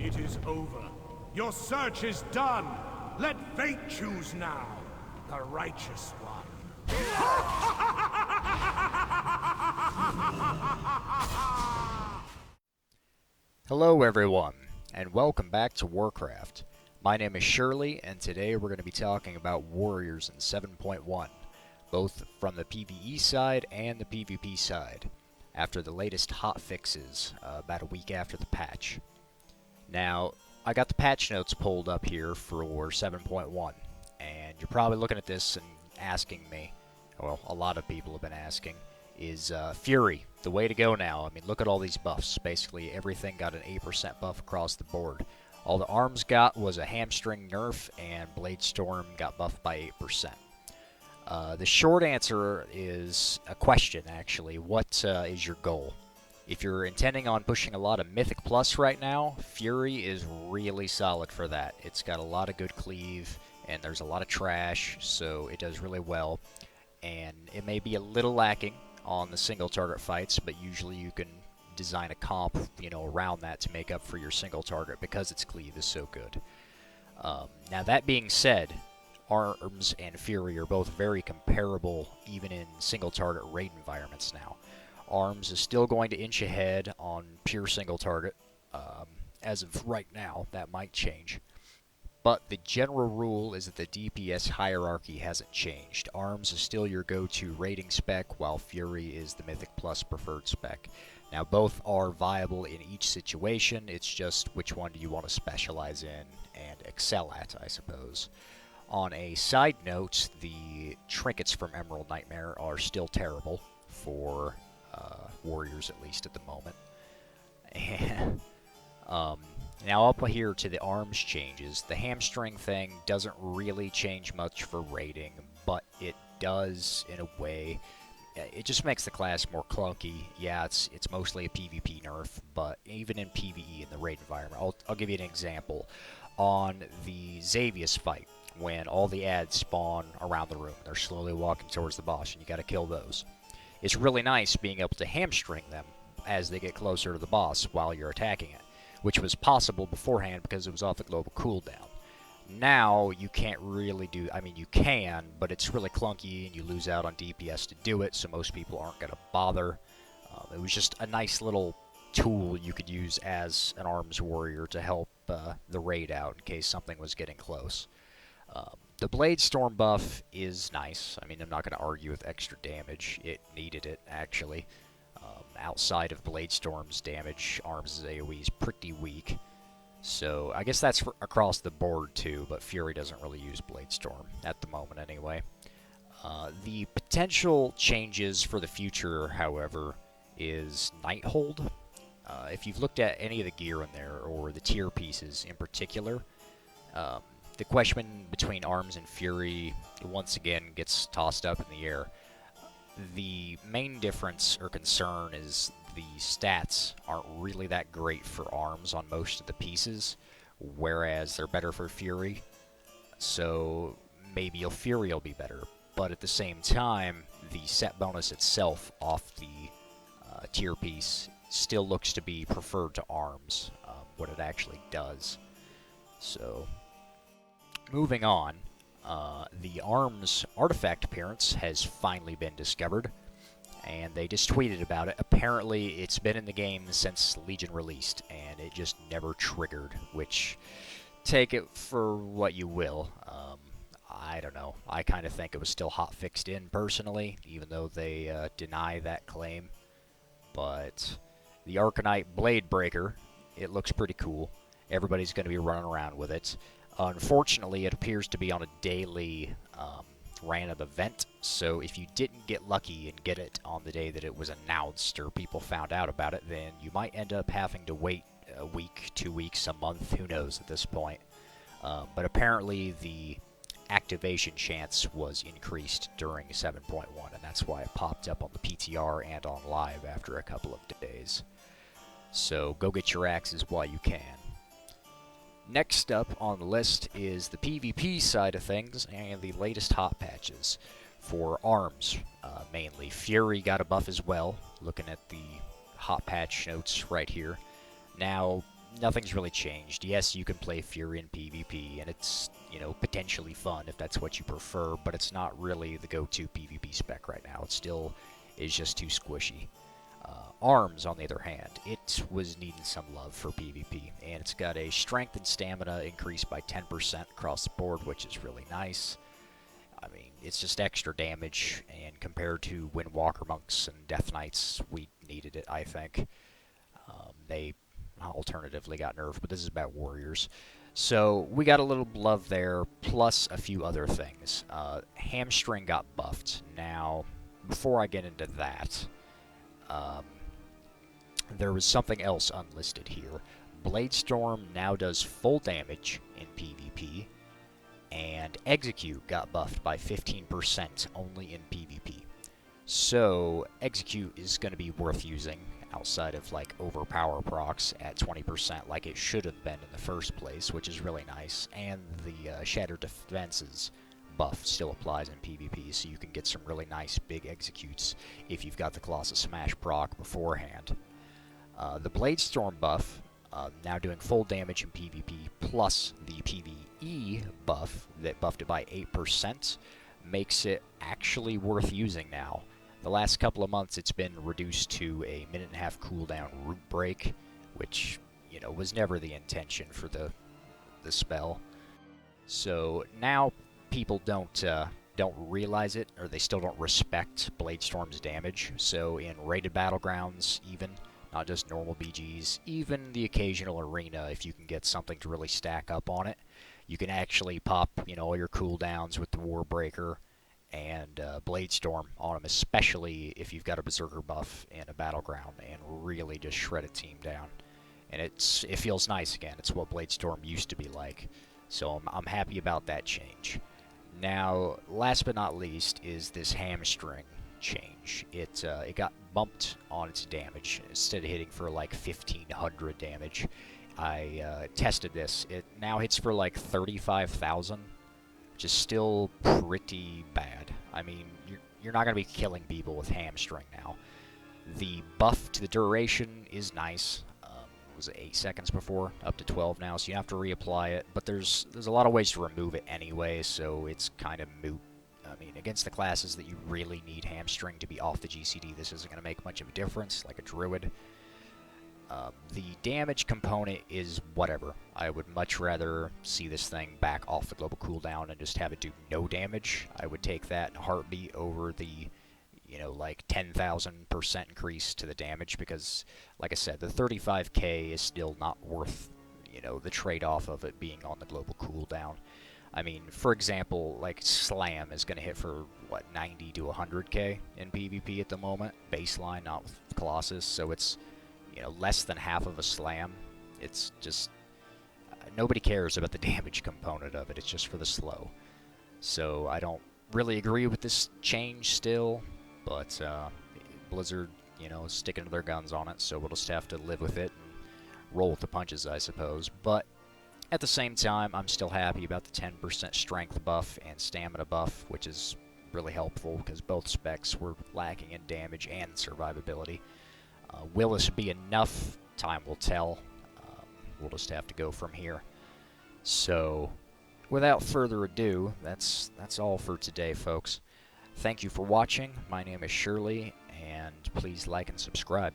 It is over. Your search is done. Let fate choose now. The righteous one. Hello everyone, and welcome back to Warcraft. My name is Shirley, and today we're going to be talking about warriors in 7.1, both from the PvE side and the PvP side, after the latest hotfixes about a week after the patch. Now, I got the patch notes pulled up here for 7.1, and you're probably looking at this and asking me, well, a lot of people have been asking, is Fury the way to go now? I mean, look at all these buffs. Basically, everything got an 8% buff across the board. All the arms got was a hamstring nerf, and Blade Storm got buffed by 8%. The short answer is a question, actually. What is your goal? If you're intending on pushing a lot of Mythic Plus right now, Fury is really solid for that. It's got a lot of good cleave, and there's a lot of trash, so it does really well. And it may be a little lacking on the single target fights, but usually you can design a comp, around that to make up for your single target because its cleave is so good. Now that being said, Arms and Fury are both very comparable even in single target raid environments now. Arms is still going to inch ahead on pure single target. As of right now, that might change. But the general rule is that the DPS hierarchy hasn't changed. Arms is still your go-to rating spec, while Fury is the Mythic Plus preferred spec. Now, both are viable in each situation. It's just which one do you want to specialize in and excel at, I suppose. On a side note, the trinkets from Emerald Nightmare are still terrible for warriors, at least at the moment. And now up here to the arms changes. The hamstring thing doesn't really change much for raiding, but it does in a way. It just makes the class more clunky. Yeah, it's mostly a PvP nerf, but even in PvE in the raid environment, I'll give you an example. On the Xavius fight, when all the ads spawn around the room, they're slowly walking towards the boss, and you got to kill those. It's really nice being able to hamstring them as they get closer to the boss while you're attacking it, which was possible beforehand because it was off the global cooldown. Now, you can't really do... I mean, you can, but it's really clunky, and you lose out on DPS to do it, so most people aren't going to bother. It was just a nice little tool you could use as an arms warrior to help the raid out in case something was getting close. The Blade Storm buff is nice. I mean, I'm not going to argue with extra damage. It needed it, actually. Outside of Blade Storm's damage, Arms' AoE is pretty weak. So, I guess that's across the board, too, but Fury doesn't really use Blade Storm, at the moment, anyway. The potential changes for the future, however, is Nighthold. If you've looked at any of the gear in there, or the tier pieces in particular, the question between Arms and Fury, once again, gets tossed up in the air. The main difference or concern is the stats aren't really that great for Arms on most of the pieces, whereas they're better for Fury. So maybe your Fury will be better, but at the same time, the set bonus itself off the tier piece still looks to be preferred to Arms, what it actually does. So, moving on. The Arms artifact appearance has finally been discovered, and they just tweeted about it. Apparently, it's been in the game since Legion released, and it just never triggered, which, take it for what you will. I don't know. I kind of think it was still hotfixed in, personally, even though they deny that claim. But the Arcanite Blade Breaker, it looks pretty cool. Everybody's going to be running around with it. Unfortunately, it appears to be on a daily random event, so if you didn't get lucky and get it on the day that it was announced or people found out about it, then you might end up having to wait a week, 2 weeks, a month, who knows at this point. But apparently the activation chance was increased during 7.1, and that's why it popped up on the PTR and on live after a couple of days. So go get your axes while you can. Next up on the list is the PvP side of things and the latest hot patches. For Arms, mainly. Fury got a buff as well, looking at the hot patch notes right here. Now, nothing's really changed. Yes, you can play Fury in PvP, and it's, potentially fun if that's what you prefer, but it's not really the go-to PvP spec right now. It still is just too squishy. Arms, on the other hand, it was needing some love for PvP, and it's got a strength and stamina increased by 10% across the board, which is really nice. I mean, it's just extra damage, and compared to Windwalker Monks and Death Knights, we needed it, I think. They alternatively got nerfed, but this is about warriors. So we got a little love there, plus a few other things. Hamstring got buffed. Now, before I get into that, there was something else unlisted here. Bladestorm now does full damage in PvP, and Execute got buffed by 15% only in PvP. So, Execute is going to be worth using outside of, like, Overpower procs at 20% like it should have been in the first place, which is really nice. And the Shattered Defenses buff still applies in PvP, so you can get some really nice big executes if you've got the Colossus Smash proc beforehand. The Bladestorm buff, now doing full damage in PvP, plus the PvE buff that buffed it by 8%, makes it actually worth using now. The last couple of months it's been reduced to a minute-and-a-half cooldown root break, which, was never the intention for the spell. So now people don't realize it, or they still don't respect Bladestorm's damage. So in rated battlegrounds, even, not just normal BGs, even the occasional arena, if you can get something to really stack up on it, you can actually pop, all your cooldowns with the Warbreaker and Bladestorm on them, especially if you've got a Berserker buff in a battleground, and really just shred a team down. And it feels nice again. It's what Bladestorm used to be like. So I'm happy about that change. Now, last but not least is this Hamstring change. It got bumped on its damage. Instead of hitting for like 1500 damage, I tested this. It now hits for like 35,000, which is still pretty bad. I mean, you're not going to be killing people with Hamstring now. The buff to the duration is nice. Was it 8 seconds before? Up to 12 now, so you have to reapply it. But there's a lot of ways to remove it anyway, so it's kind of moot. I mean, against the classes that you really need Hamstring to be off the GCD, this isn't going to make much of a difference, like a Druid. The damage component is whatever. I would much rather see this thing back off the global cooldown and just have it do no damage. I would take that in a heartbeat over the, like 10,000% increase to the damage, because, like I said, the 35k is still not worth, the trade-off of it being on the global cooldown. I mean, for example, like Slam is going to hit for, 90 to 100k in PvP at the moment, baseline, not with Colossus, so it's, less than half of a Slam. It's just, nobody cares about the damage component of it, it's just for the slow. So I don't really agree with this change still, but Blizzard, sticking to their guns on it, so we'll just have to live with it and roll with the punches, I suppose. But at the same time, I'm still happy about the 10% strength buff and stamina buff, which is really helpful because both specs were lacking in damage and survivability. Will this be enough? Time will tell. We'll just have to go from here. So, without further ado, that's all for today, folks. Thank you for watching. My name is Shirley, and please like and subscribe.